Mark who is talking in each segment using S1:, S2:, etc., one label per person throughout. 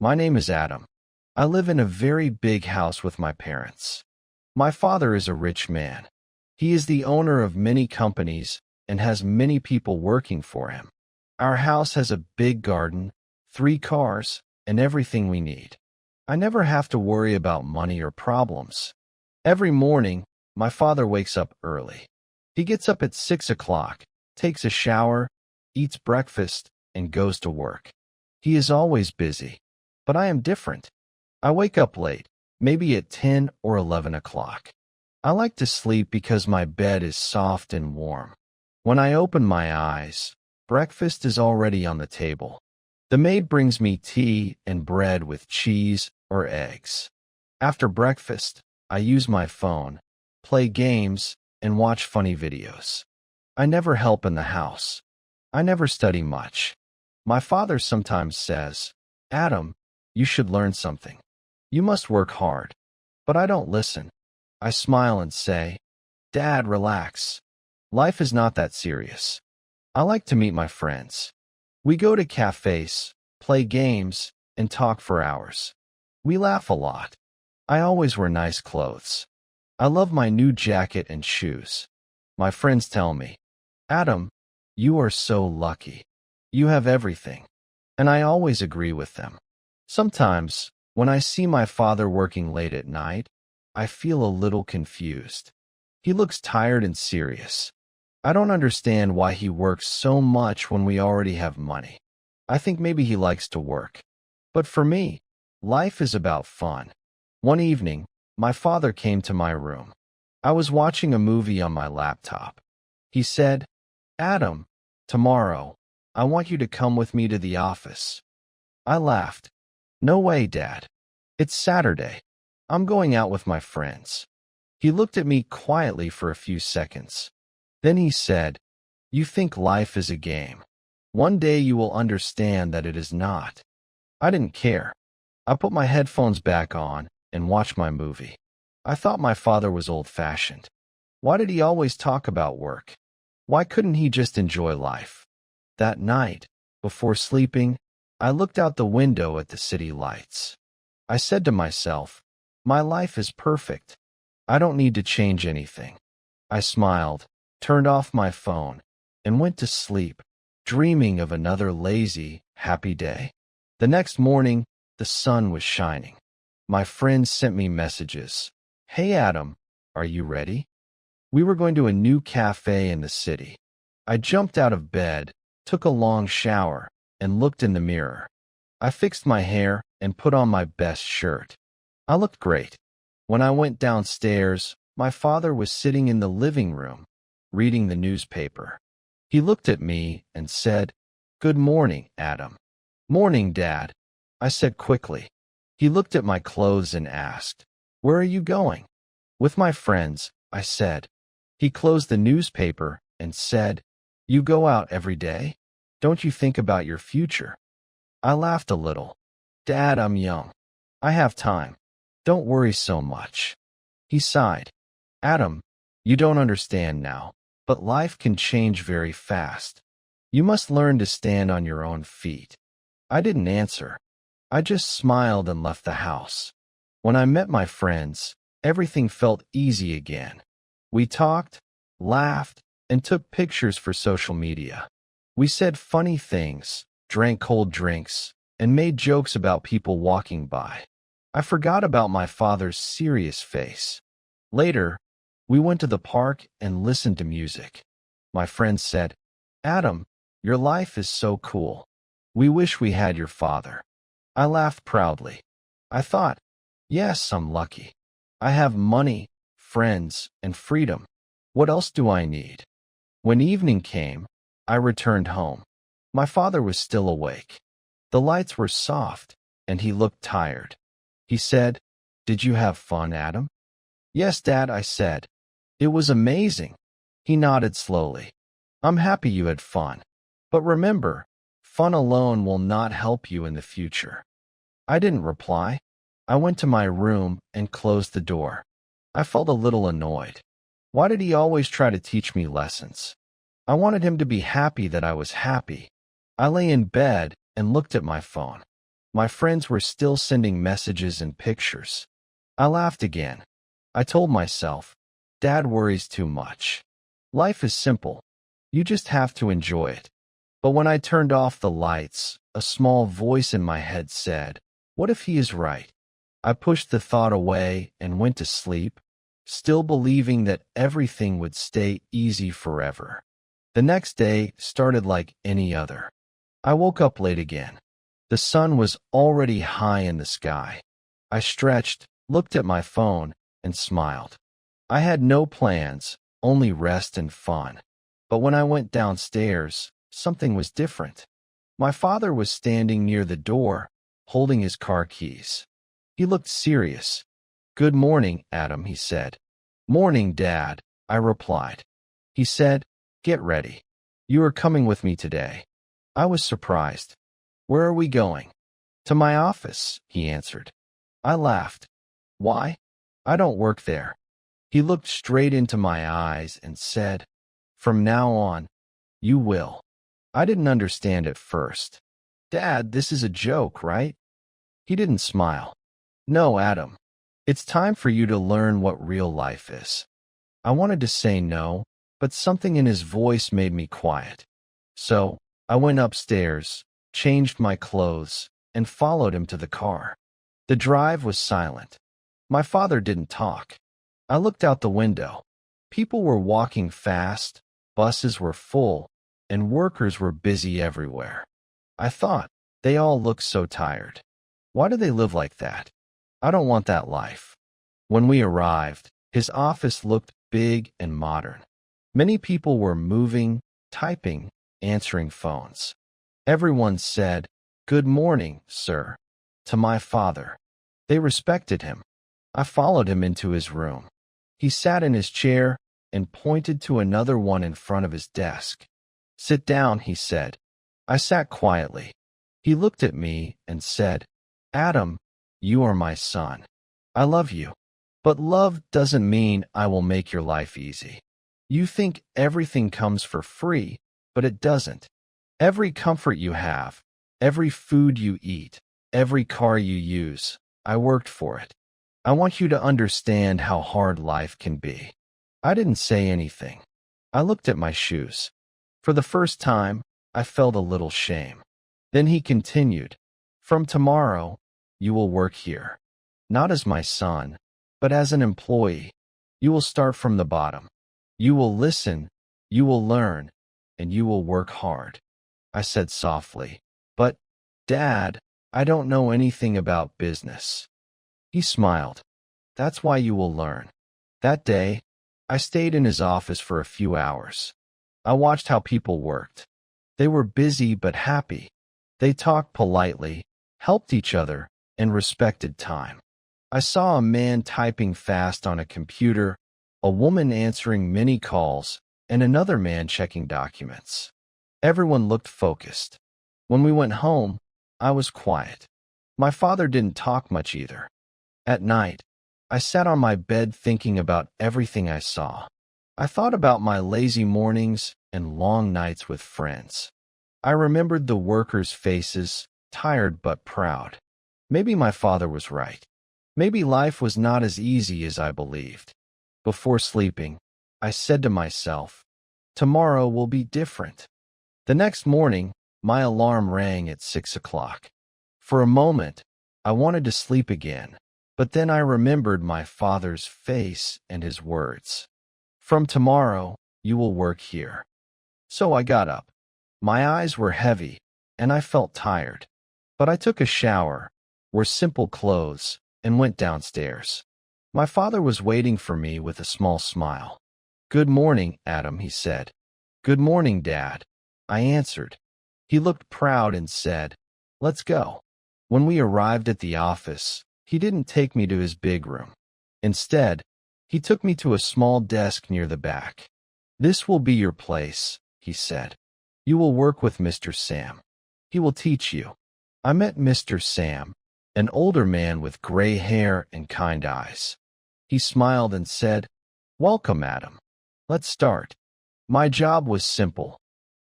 S1: My name is Adam. I live in a very big house with my parents. My father is a rich man. He is the owner of many companies and has many people working for him. Our house has a big garden, 3 cars, and everything we need. I never have to worry about money or problems. Every morning, my father wakes up early. He gets up at 6 o'clock, takes a shower, eats breakfast, and goes to work. He is always busy, but I am different. I wake up late, maybe at 10 or 11 o'clock. I like to sleep because my bed is soft and warm. When I open my eyes, breakfast is already on the table. The maid brings me tea and bread with cheese or eggs. After breakfast, I use my phone, play games, and watch funny videos. I never help in the house. I never study much. My father sometimes says, "Adam, you should learn something. You must work hard." But I don't listen. I smile and say, "Dad, relax. Life is not that serious." I like to meet my friends. We go to cafes, play games, and talk for hours. We laugh a lot. I always wear nice clothes. I love my new jacket and shoes. My friends tell me, "Adam, you are so lucky. You have everything." And I always agree with them. Sometimes, when I see my father working late at night, I feel a little confused. He looks tired and serious. I don't understand why he works so much when we already have money. I think maybe he likes to work. But for me, life is about fun. One evening, my father came to my room. I was watching a movie on my laptop. He said, "Adam, tomorrow, I want you to come with me to the office." I laughed. "No way, Dad. It's Saturday. I'm going out with my friends." He looked at me quietly for a few seconds. Then he said, "You think life is a game. One day you will understand that it is not." I didn't care. I put my headphones back on and watched my movie. I thought my father was old-fashioned. Why did he always talk about work? Why couldn't he just enjoy life? That night, before sleeping, I looked out the window at the city lights. I said to myself, "My life is perfect. I don't need to change anything." I smiled, turned off my phone, and went to sleep, dreaming of another lazy, happy day. The next morning, the sun was shining. My friends sent me messages. "Hey Adam, are you ready?" We were going to a new cafe in the city. I jumped out of bed, took a long shower, and looked in the mirror. I fixed my hair and put on my best shirt. I looked great. When I went downstairs, my father was sitting in the living room, reading the newspaper. He looked at me and said, "Good morning, Adam." "Morning, Dad," I said quickly. He looked at my clothes and asked, "Where are you going?" "With my friends," I said. He closed the newspaper and said, "You go out every day? Don't you think about your future?" I laughed a little. "Dad, I'm young. I have time. Don't worry so much." He sighed. "Adam, you don't understand now, but life can change very fast. You must learn to stand on your own feet." I didn't answer. I just smiled and left the house. When I met my friends, everything felt easy again. We talked, laughed, and took pictures for social media. We said funny things, drank cold drinks, and made jokes about people walking by. I forgot about my father's serious face. Later, we went to the park and listened to music. My friends said, "Adam, your life is so cool. We wish we had your father." I laughed proudly. I thought, yes, I'm lucky. I have money, friends, and freedom. What else do I need? When evening came, I returned home. My father was still awake. The lights were soft, and he looked tired. He said, "Did you have fun, Adam?" "Yes, Dad," I said. "It was amazing." He nodded slowly. "I'm happy you had fun. But remember, fun alone will not help you in the future." I didn't reply. I went to my room and closed the door. I felt a little annoyed. Why did he always try to teach me lessons? I wanted him to be happy that I was happy. I lay in bed and looked at my phone. My friends were still sending messages and pictures. I laughed again. I told myself, Dad worries too much. Life is simple. You just have to enjoy it. But when I turned off the lights, a small voice in my head said, what if he is right? I pushed the thought away and went to sleep, still believing that everything would stay easy forever. The next day started like any other. I woke up late again. The sun was already high in the sky. I stretched, looked at my phone, and smiled. I had no plans, only rest and fun. But when I went downstairs, something was different. My father was standing near the door, holding his car keys. He looked serious. Good morning, Adam, he said. Morning, Dad, I replied. He said, get ready. You are coming with me today. I was surprised. Where are we going? To my office, he answered. I laughed. Why? I don't work there. He looked straight into my eyes and said, from now on, you will. I didn't understand at first. Dad, this is a joke, right? He didn't smile. No, Adam. It's time for you to learn what real life is. I wanted to say no, but something in his voice made me quiet. So, I went upstairs, changed my clothes, and followed him to the car. The drive was silent. My father didn't talk. I looked out the window. People were walking fast, buses were full, and workers were busy everywhere. I thought, they all look so tired. Why do they live like that? I don't want that life. When we arrived, his office looked big and modern. Many people were moving, typing, answering phones. Everyone said, good morning, sir, to my father. They respected him. I followed him into his room. He sat in his chair and pointed to another one in front of his desk. Sit down, he said. I sat quietly. He looked at me and said, Adam, you are my son. I love you. But love doesn't mean I will make your life easy. You think everything comes for free, but it doesn't. Every comfort you have, every food you eat, every car you use, I worked for it. I want you to understand how hard life can be. I didn't say anything. I looked at my shoes. For the first time, I felt a little shame. Then he continued, from tomorrow, you will work here. Not as my son, but as an employee. You will start from the bottom. You will listen, you will learn, and you will work hard. I said softly, but, Dad, I don't know anything about business. He smiled. That's why you will learn. That day, I stayed in his office for a few hours. I watched how people worked. They were busy but happy. They talked politely, helped each other, and respected time. I saw a man typing fast on a computer, a woman answering many calls, and another man checking documents. Everyone looked focused. When we went home, I was quiet. My father didn't talk much either. At night, I sat on my bed thinking about everything I saw. I thought about my lazy mornings and long nights with friends. I remembered the workers' faces, tired but proud. Maybe my father was right. Maybe life was not as easy as I believed. Before sleeping, I said to myself, tomorrow will be different. The next morning, my alarm rang at 6 o'clock. For a moment, I wanted to sleep again, but then I remembered my father's face and his words. From tomorrow, you will work here. So I got up. My eyes were heavy, and I felt tired. But I took a shower, wore simple clothes, and went downstairs. My father was waiting for me with a small smile. Good morning, Adam, he said. Good morning, Dad. I answered. He looked proud and said, let's go. When we arrived at the office, he didn't take me to his big room. Instead, he took me to a small desk near the back. This will be your place, he said. You will work with Mr. Sam. He will teach you. I met Mr. Sam, an older man with gray hair and kind eyes. He smiled and said, welcome, Adam. Let's start. My job was simple.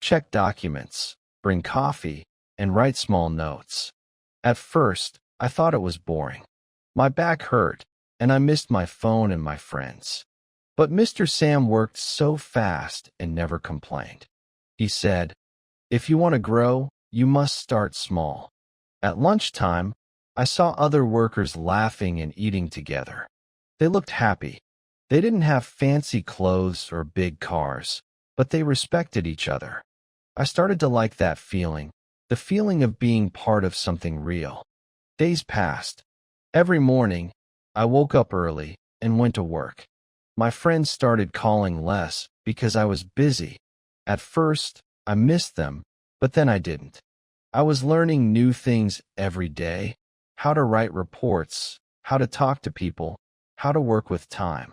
S1: Check documents, bring coffee, and write small notes. At first, I thought it was boring. My back hurt, and I missed my phone and my friends. But Mr. Sam worked so fast and never complained. He said, "If you want to grow, you must start small." At lunchtime, I saw other workers laughing and eating together. They looked happy. They didn't have fancy clothes or big cars, but they respected each other. I started to like that feeling, the feeling of being part of something real. Days passed. Every morning, I woke up early and went to work. My friends started calling less because I was busy. At first, I missed them, but then I didn't. I was learning new things every day: how to write reports, how to talk to people, how to work with time.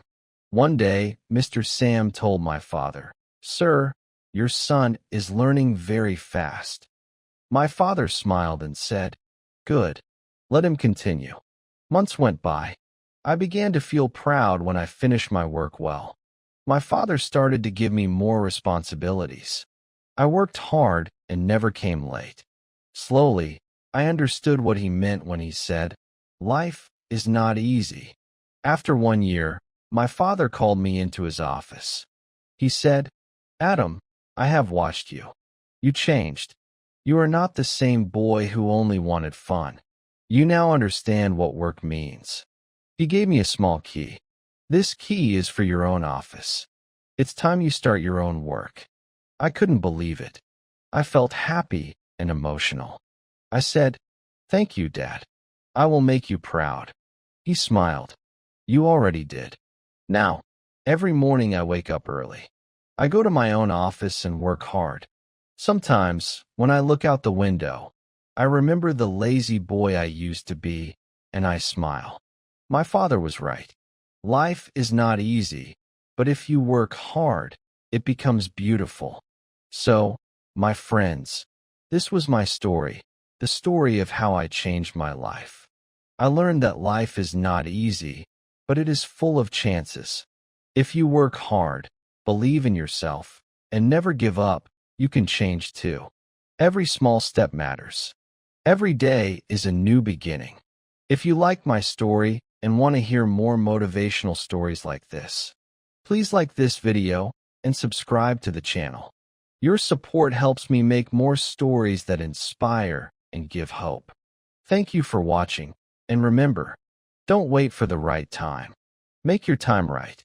S1: One day, Mr. Sam told my father, "Sir, your son is learning very fast." My father smiled and said, "Good. Let him continue." Months went by. I began to feel proud when I finished my work well. My father started to give me more responsibilities. I worked hard and never came late. Slowly, I understood what he meant when he said, "Life is not easy." After 1 year, my father called me into his office. He said, "Adam, I have watched you. You changed. You are not the same boy who only wanted fun. You now understand what work means." He gave me a small key. "This key is for your own office. It's time you start your own work." I couldn't believe it. I felt happy and emotional. I said, "Thank you, Dad. I will make you proud." He smiled. "You already did." Now, every morning I wake up early. I go to my own office and work hard. Sometimes, when I look out the window, I remember the lazy boy I used to be, and I smile. My father was right. Life is not easy, but if you work hard, it becomes beautiful. So, my friends, this was my story, the story of how I changed my life. I learned that life is not easy, but it is full of chances. If you work hard, believe in yourself, and never give up, you can change too. Every small step matters. Every day is a new beginning. If you like my story and want to hear more motivational stories like this, please like this video and subscribe to the channel. Your support helps me make more stories that inspire and give hope. Thank you for watching, and remember, don't wait for the right time. Make your time right.